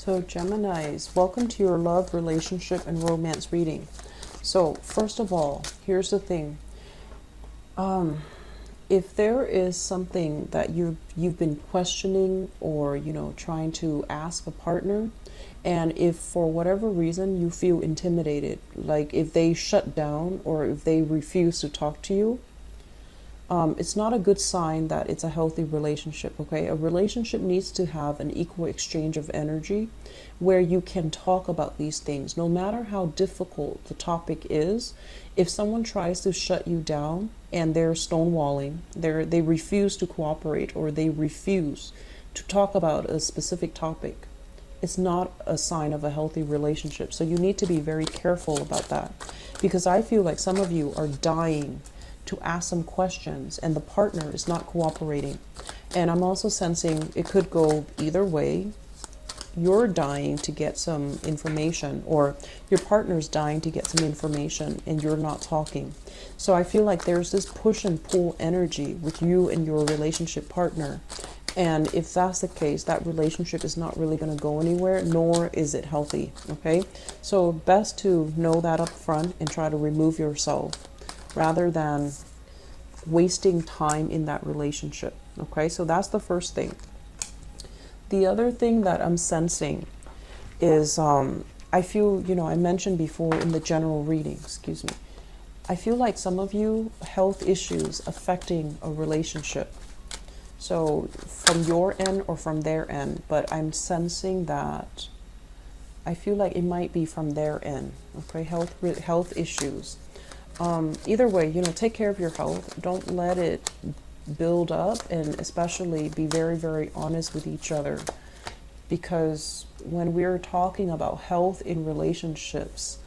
So Geminis, welcome to your love, relationship, and romance reading. So first of all, here's the thing. If there is something that you've been questioning or, trying to ask a partner, and if for whatever reason you feel intimidated, like if they shut down or if they refuse to talk to you, it's not a good sign that it's a healthy relationship, okay? A relationship needs to have an equal exchange of energy where you can talk about these things. No matter how difficult the topic is, if someone tries to shut you down and they're stonewalling, they refuse to cooperate or they refuse to talk about a specific topic, it's not a sign of a healthy relationship. So you need to be very careful about that, because I feel like some of you are dying to ask some questions and the partner is not cooperating. And I'm also sensing it could go either way. You're dying to get some information, or your partner's dying to get some information, and you're not talking. So I feel like there's this push and pull energy with you and your relationship partner. And if that's the case, that relationship is not really going to go anywhere, nor is it healthy. Okay, so best to know that up front and try to remove yourself rather than wasting time in that relationship. Okay, so that's the first thing. The other thing that I'm sensing is I feel, I mentioned before in the general reading, I feel like some of you health issues affecting a relationship. So from your end or from their end, but I'm sensing that I feel like it might be from their end. Okay, health issues. Either way, take care of your health. Don't let it build up, and especially be very, very honest with each other, because when we're talking about health in relationships,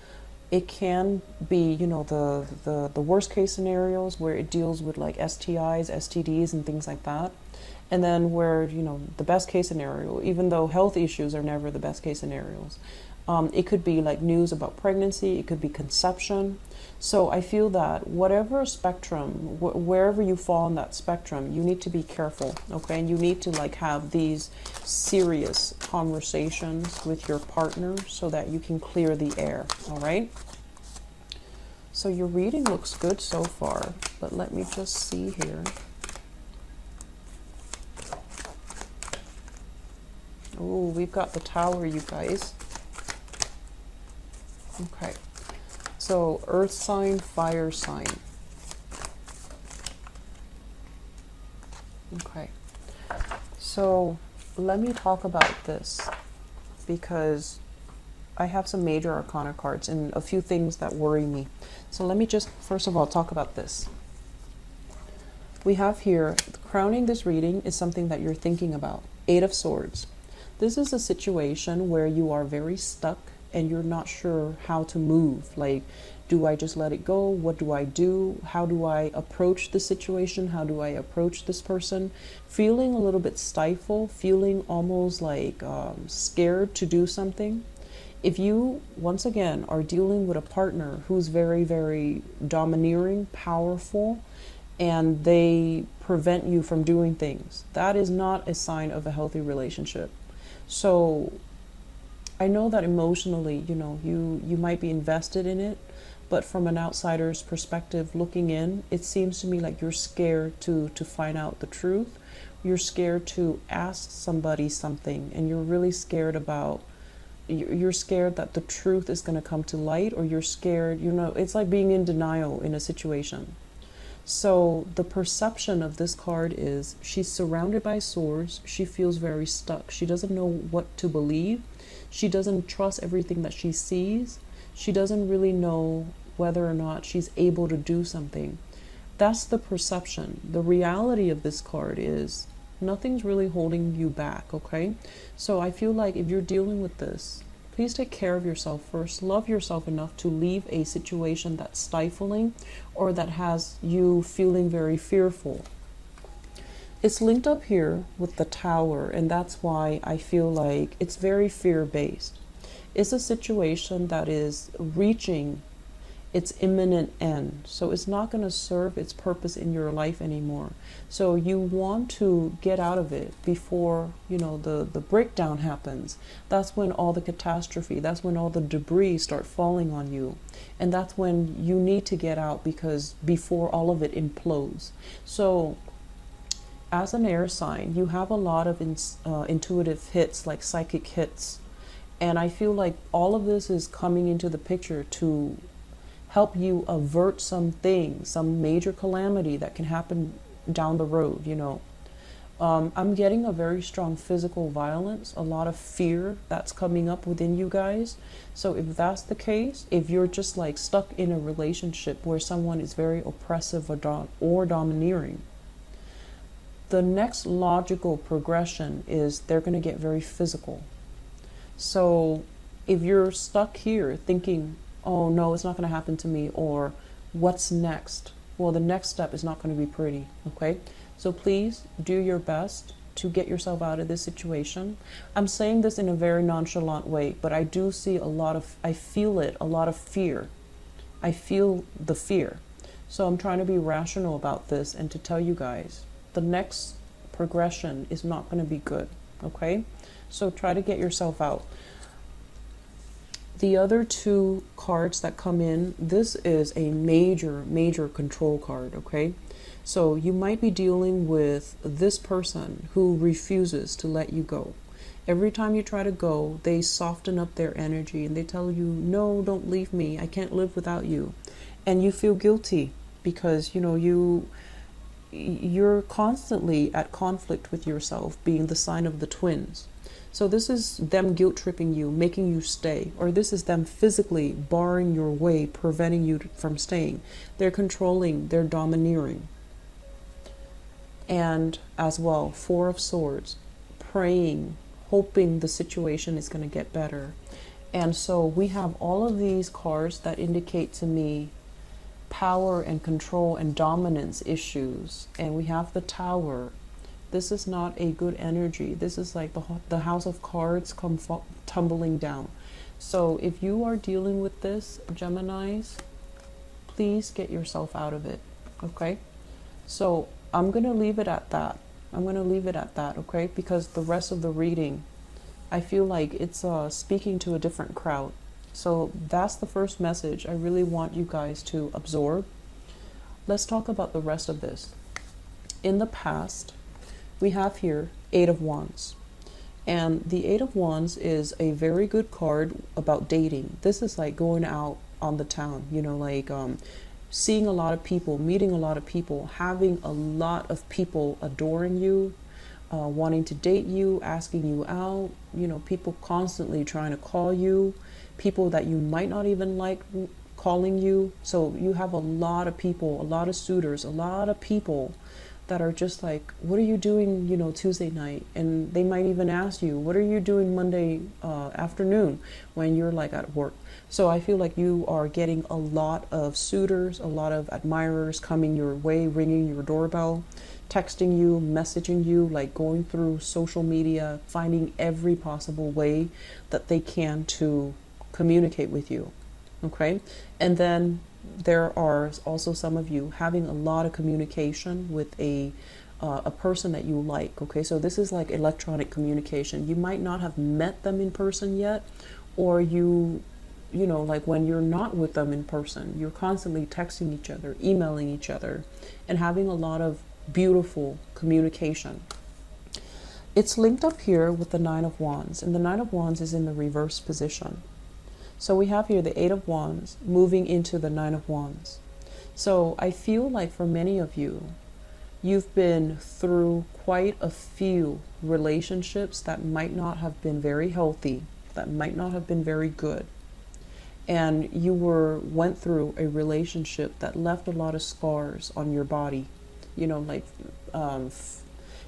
it can be, the worst case scenarios where it deals with like STIs, STDs, and things like that. And then where, the best case scenario, even though health issues are never the best case scenarios, it could be like news about pregnancy, it could be conception. So I feel that whatever spectrum, wherever you fall on that spectrum, you need to be careful, okay? And you need to like have these serious conversations with your partner so that you can clear the air, all right? So your reading looks good so far, but let me just see here. Oh, we've got the Tower, you guys. Okay. So, earth sign, fire sign. Okay. So, let me talk about this, because I have some major arcana cards and a few things that worry me. So, let me just, first of all, talk about this. We have here, crowning this reading is something that you're thinking about. 8 of Swords. This is a situation where you are very stuck and you're not sure how to move. Like, do I just let it go? What do I do? How do I approach the situation? How do I approach this person? Feeling a little bit stifled, feeling almost like scared to do something. If you, once again, are dealing with a partner who's very, very domineering, powerful, and they prevent you from doing things, that is not a sign of a healthy relationship. So I know that emotionally, you might be invested in it, but from an outsider's perspective looking in, it seems to me like you're scared to find out the truth. You're scared to ask somebody something, and you're really scared about, you're scared that the truth is going to come to light, or you're scared, it's like being in denial in a situation. So the perception of this card is she's surrounded by swords. She feels very stuck. She doesn't know what to believe. She doesn't trust everything that she sees. She doesn't really know whether or not she's able to do something. That's the perception. The reality of this card is nothing's really holding you back, okay? So I feel like if you're dealing with this, please take care of yourself first. Love yourself enough to leave a situation that's stifling or that has you feeling very fearful. It's linked up here with the Tower, and that's why I feel like it's very fear-based. It's a situation that is reaching its imminent end. So it's not going to serve its purpose in your life anymore. So you want to get out of it before, you know, the breakdown happens. That's when all the catastrophe, that's when all the debris start falling on you. And that's when you need to get out, because before all of it implodes. So as an air sign, you have a lot of intuitive hits, like psychic hits. And I feel like all of this is coming into the picture to help you avert something, some major calamity that can happen down the road, you know. I'm getting a very strong physical violence, a lot of fear that's coming up within you guys. So if that's the case, if you're just like stuck in a relationship where someone is very oppressive or domineering, the next logical progression is they're going to get very physical. So if you're stuck here thinking, oh no, it's not going to happen to me, or what's next? Well, the next step is not going to be pretty, okay? So please do your best to get yourself out of this situation. I'm saying this in a very nonchalant way, but I do see I feel it, a lot of fear. I feel the fear. So I'm trying to be rational about this and to tell you guys, the next progression is not going to be good, okay? So try to get yourself out. The other two cards that come in, this is a major control card, okay? So you might be dealing with this person who refuses to let you go. Every time you try to go, they soften up their energy and they tell you, no, don't leave me. I can't live without you. And you feel guilty because, you know, you're constantly at conflict with yourself, being the sign of the twins. So this is them guilt tripping you, making you stay, or this is them physically barring your way, preventing you from staying. They're controlling, they're domineering. And as well, Four of Swords, praying, hoping the situation is going to get better. And so we have all of these cards that indicate to me power and control and dominance issues. And we have the Tower. This is not a good energy. This is like the House of Cards come tumbling down. So if you are dealing with this, Geminis, please get yourself out of it, okay? So I'm going to leave it at that. I'm going to leave it at that, okay? Because the rest of the reading, I feel like it's speaking to a different crowd. So that's the first message I really want you guys to absorb. Let's talk about the rest of this. In the past, we have here Eight of Wands. And the Eight of Wands is a very good card about dating. This is like going out on the town, you know, like seeing a lot of people, meeting a lot of people, having a lot of people adoring you, wanting to date you, asking you out, you know, people constantly trying to call you, people that you might not even like calling you. So you have a lot of people, a lot of suitors, a lot of people that are just like, what are you doing, you know, Tuesday night? And they might even ask you, what are you doing Monday afternoon when you're like at work? So I feel like you are getting a lot of suitors, a lot of admirers coming your way, ringing your doorbell, texting you, messaging you, like going through social media, finding every possible way that they can to communicate with you, okay? And then there are also some of you having a lot of communication with a person that you like, okay? So this is like electronic communication. You might not have met them in person yet, or you know, like when you're not with them in person, you're constantly texting each other, emailing each other, and having a lot of beautiful communication. It's linked up here with the Nine of Wands, and the Nine of Wands is in the reverse position. So we have here the Eight of Wands moving into the Nine of Wands. So I feel like for many of you, you've been through quite a few relationships that might not have been very healthy, that might not have been very good. And you went through a relationship that left a lot of scars on your body, you know, like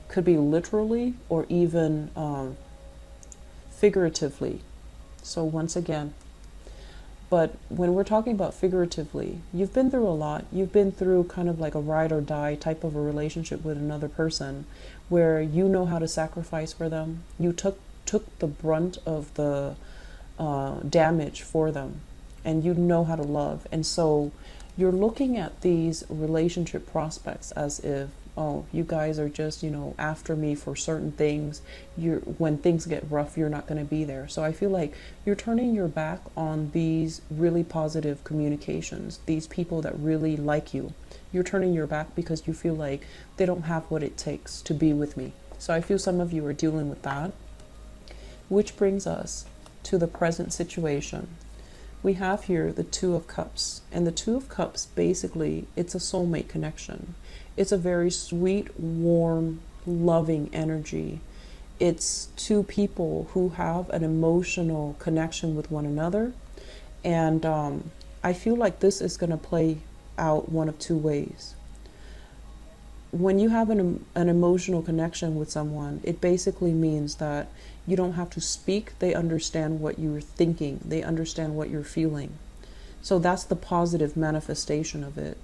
could be literally or even figuratively. So once again, but when we're talking about figuratively, you've been through a lot. You've been through kind of like a ride or die type of a relationship with another person where you know how to sacrifice for them. You took the brunt of the damage for them. and you know how to love. And so you're looking at these relationship prospects as if, oh, you guys are just, after me for certain things. When things get rough, you're not going to be there. So I feel like you're turning your back on these really positive communications, these people that really like you. You're turning your back because you feel like they don't have what it takes to be with me. So I feel some of you are dealing with that, which brings us to the present situation. We have here the Two of Cups, and the Two of Cups, basically, it's a soulmate connection. It's a very sweet, warm, loving energy. It's two people who have an emotional connection with one another. And I feel like this is going to play out one of two ways. When you have an emotional connection with someone, it basically means that you don't have to speak. They understand what you're thinking. They understand what you're feeling. So that's the positive manifestation of it.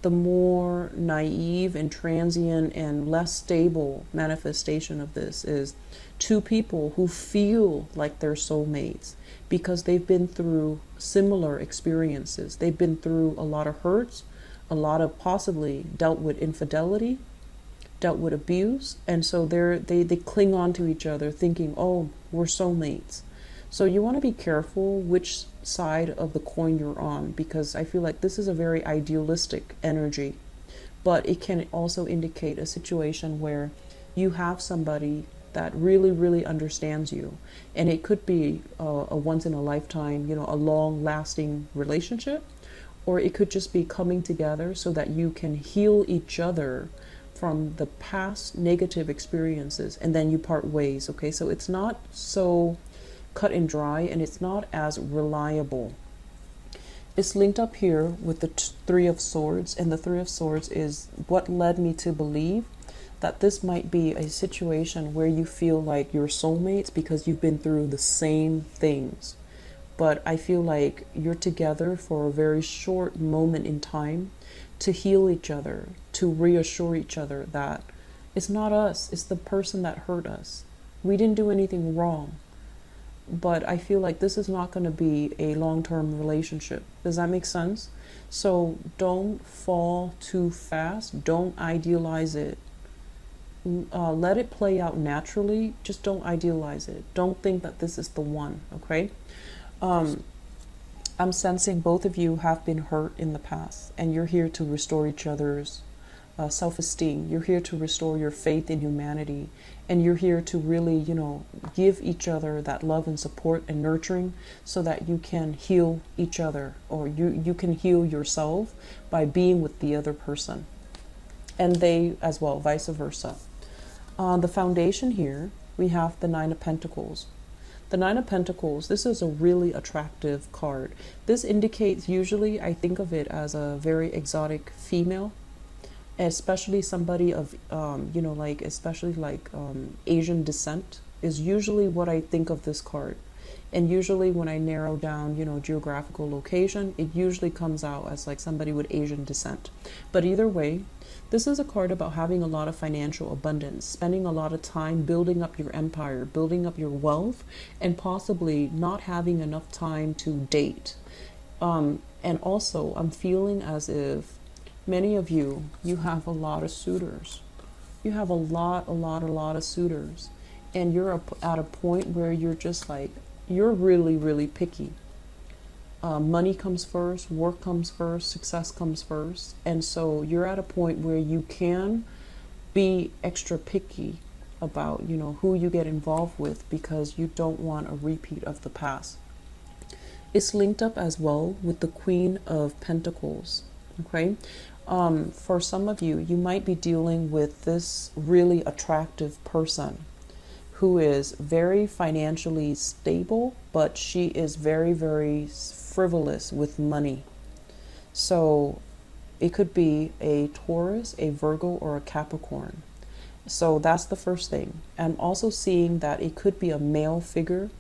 The more naive and transient and less stable manifestation of this is two people who feel like they're soulmates because they've been through similar experiences. They've been through a lot of hurts, a lot of possibly dealt with infidelity, dealt with abuse, and so they cling on to each other thinking, oh, we're soulmates. So you want to be careful which side of the coin you're on, because I feel like this is a very idealistic energy, but it can also indicate a situation where you have somebody that really, really understands you, and it could be a once in a lifetime, a long lasting relationship, or it could just be coming together so that you can heal each other from the past negative experiences, and then you part ways. Okay, so it's not so cut and dry, and it's not as reliable. It's linked up here with the Three of Swords, and the Three of Swords is what led me to believe that this might be a situation where you feel like you're soulmates because you've been through the same things. But I feel like you're together for a very short moment in time to heal each other, to reassure each other that it's not us, it's the person that hurt us. We didn't do anything wrong. But I feel like this is not going to be a long-term relationship. Does that make sense? So don't fall too fast. Don't idealize it. Let it play out naturally. Just don't idealize it. Don't think that this is the one, okay? I'm sensing both of you have been hurt in the past, and you're here to restore each other's self-esteem. You're here to restore your faith in humanity, and you're here to really, give each other that love and support and nurturing so that you can heal each other, or you can heal yourself by being with the other person, and they as well, vice versa. On the foundation here, we have the Nine of Pentacles. The Nine of Pentacles, this is a really attractive card. This indicates, usually I think of it as a very exotic female, especially somebody of, Asian descent is usually what I think of this card. And usually when I narrow down, geographical location, it usually comes out as like somebody with Asian descent. But either way, this is a card about having a lot of financial abundance, spending a lot of time building up your empire, building up your wealth, and possibly not having enough time to date. And also, I'm feeling as if many of you have a lot of suitors. You have a lot of suitors. And you're at a point where you're just like, you're really, really picky. Money comes first, work comes first, success comes first. And so you're at a point where you can be extra picky about, who you get involved with, because you don't want a repeat of the past. It's linked up as well with the Queen of Pentacles. Okay. For some of you, you might be dealing with this really attractive person who is very financially stable, but she is very, very frivolous with money. So it could be a Taurus, a Virgo, or a Capricorn. So that's the first thing. I'm also seeing that it could be a male figure,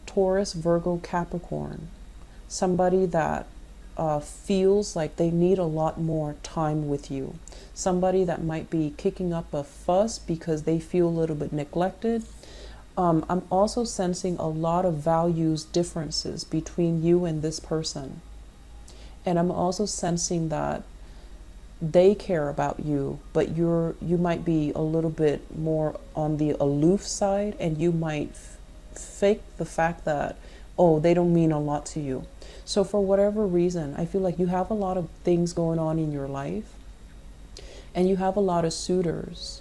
Taurus, Virgo, Capricorn, somebody that feels like they need a lot more time with you. Somebody that might be kicking up a fuss because they feel a little bit neglected. I'm also sensing a lot of values differences between you and this person. And I'm also sensing that they care about you, but you might be a little bit more on the aloof side, and you might fake the fact that, oh, they don't mean a lot to you. So for whatever reason, I feel like you have a lot of things going on in your life, and you have a lot of suitors,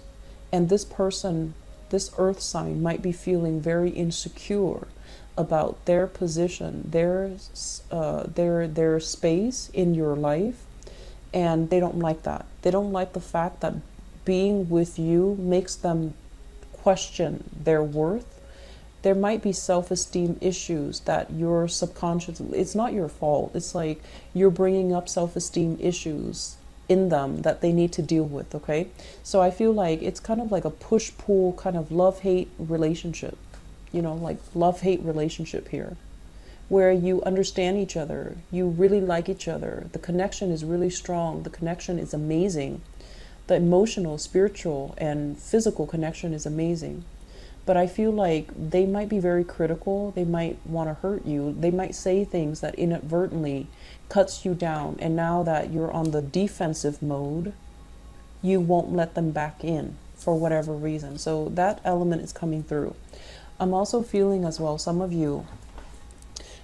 and this person, this earth sign, might be feeling very insecure about their position, their space in your life, and they don't like that. They don't like the fact that being with you makes them question their worth. There might be self-esteem issues that your subconscious, it's not your fault. It's like you're bringing up self-esteem issues in them that they need to deal with, okay? So I feel like it's kind of like a push-pull kind of love-hate relationship, like love-hate relationship here, where you understand each other, you really like each other, the connection is really strong, the connection is amazing, the emotional, spiritual, and physical connection is amazing. But I feel like they might be very critical, they might want to hurt you, they might say things that inadvertently cuts you down, and now that you're on the defensive mode, you won't let them back in for whatever reason. So that element is coming through. I'm also feeling as well, some of you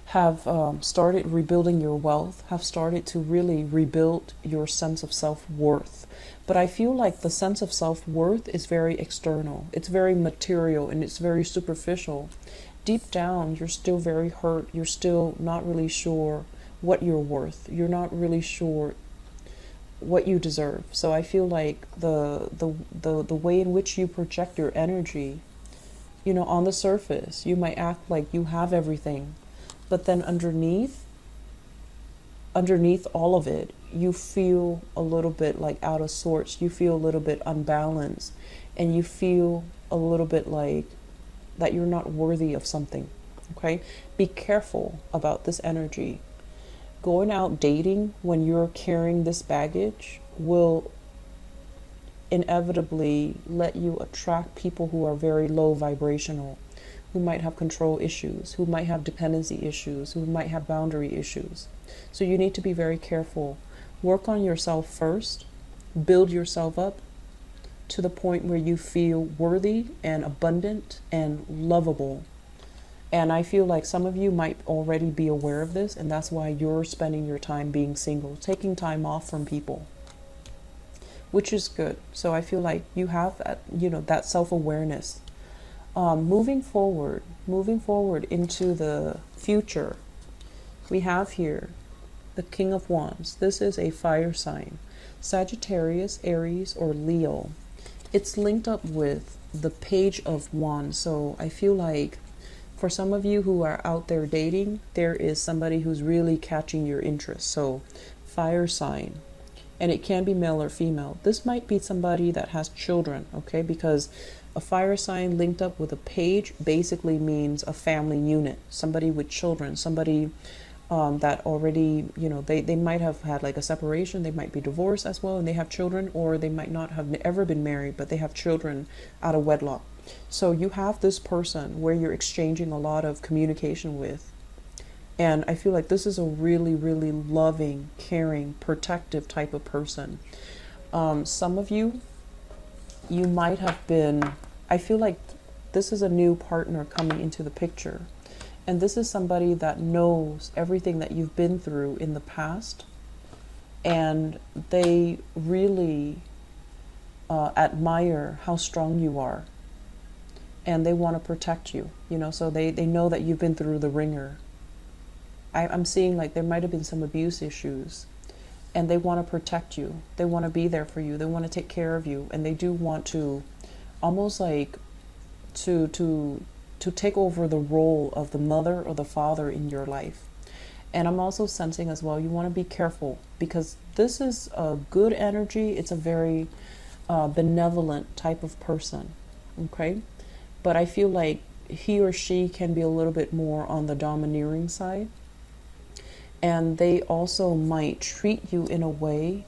have started rebuilding your wealth, have started to really rebuild your sense of self-worth. But I feel like the sense of self-worth is very external. It's very material and it's very superficial. Deep down, you're still very hurt. You're still not really sure what you're worth. You're not really sure what you deserve. So I feel like the way in which you project your energy, on the surface, you might act like you have everything. But then underneath all of it, you feel a little bit like out of sorts. You feel a little bit unbalanced, and you feel a little bit like that you're not worthy of something. Okay? Be careful about this energy. Going out dating when you're carrying this baggage will inevitably let you attract people who are very low vibrational, who might have control issues, who might have dependency issues, who might have boundary issues. So you need to be very careful. Work on yourself first. Build yourself up to the point where you feel worthy and abundant and lovable. And I feel like some of you might already be aware of this, and that's why you're spending your time being single, taking time off from people, which is good. So I feel like you have that, that self-awareness. Moving forward into the future, we have here the King of Wands. This is a fire sign, Sagittarius, Aries, or Leo. It's linked up with the Page of Wands. So I feel like for some of you who are out there dating, there is somebody who's really catching your interest. So fire sign, and it can be male or female. This might be somebody that has children, okay? Because a fire sign linked up with a page basically means a family unit, somebody with children, somebody that already, they might have had like a separation, they might be divorced as well, and they have children, or they might not have ever been married, but they have children out of wedlock. So you have this person where you're exchanging a lot of communication with. And I feel like this is a really, really loving, caring, protective type of person. Some of you might have been, I feel like this is a new partner coming into the picture. And this is somebody that knows everything that you've been through in the past. And they really admire how strong you are. And they want to protect you, so they know that you've been through the ringer. I'm seeing like there might have been some abuse issues, and they want to protect you. They want to be there for you. They want to take care of you, and they do want to almost like to take over the role of the mother or the father in your life. And I'm also sensing as well, you want to be careful, because this is a good energy. It's a very benevolent type of person, okay? But I feel like he or she can be a little bit more on the domineering side. And they also might treat you in a way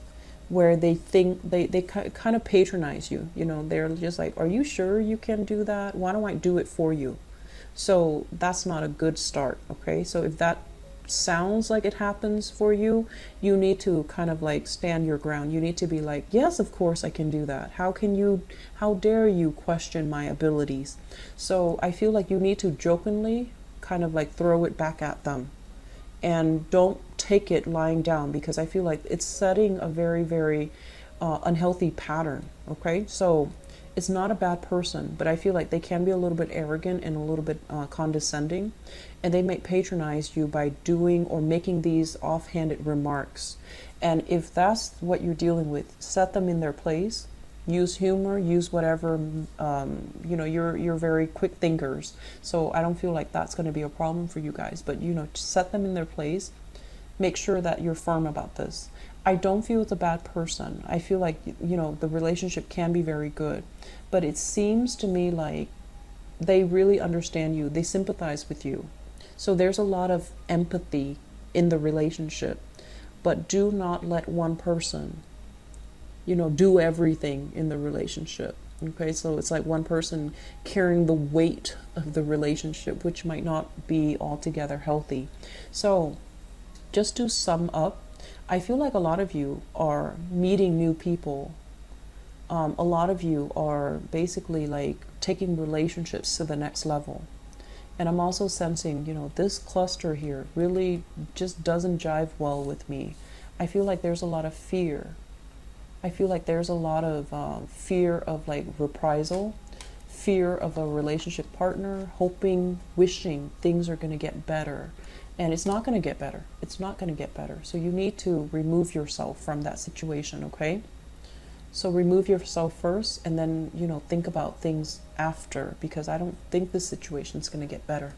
where they think they kind of patronize you. You know, they're just like, are you sure you can do that? Why don't I do it for you? So that's not a good start. Okay, so if that sounds like it happens for you, you need to kind of like stand your ground. You need to be like, yes, of course I can do that. How dare you question my abilities? So I feel like you need to jokingly kind of like throw it back at them, and don't take it lying down, because I feel like it's setting a very, very unhealthy pattern. Okay, so it's not a bad person, but I feel like they can be a little bit arrogant and a little bit condescending, and they might patronize you by doing or making these offhanded remarks. And if that's what you're dealing with, set them in their place. Use humor, use whatever, you know, you're very quick thinkers. So I don't feel like that's going to be a problem for you guys, but you know, set them in their place. Make sure that you're firm about this. I don't feel it's a bad person. I feel like, you know, the relationship can be very good, but it seems to me like they really understand you. They sympathize with you. So there's a lot of empathy in the relationship, but do not let one person, you know, do everything in the relationship. Okay, so it's like one person carrying the weight of the relationship, which might not be altogether healthy. So just to sum up, I feel like a lot of you are meeting new people. A lot of you are basically like taking relationships to the next level. And I'm also sensing, you know, this cluster here really just doesn't jive well with me. I feel like there's a lot of fear. I feel like there's a lot of fear of like reprisal, fear of a relationship partner, hoping, wishing things are going to get better. And it's not going to get better. It's not going to get better. So you need to remove yourself from that situation, okay? So remove yourself first, and then, you know, think about things after, because I don't think this situation is going to get better.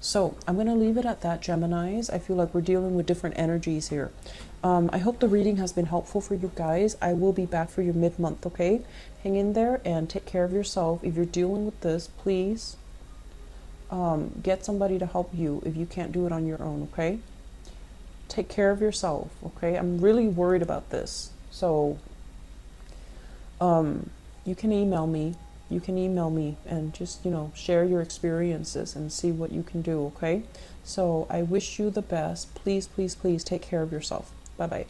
So I'm going to leave it at that, Geminis. I feel like we're dealing with different energies here. I hope the reading has been helpful for you guys. I will be back for your mid-month, okay? Hang in there and take care of yourself. If you're dealing with this, please get somebody to help you if you can't do it on your own, okay? Take care of yourself, okay? I'm really worried about this. So you can email me. You can email me and just, you know, share your experiences and see what you can do, okay? So I wish you the best. Please, please, please take care of yourself. Bye-bye.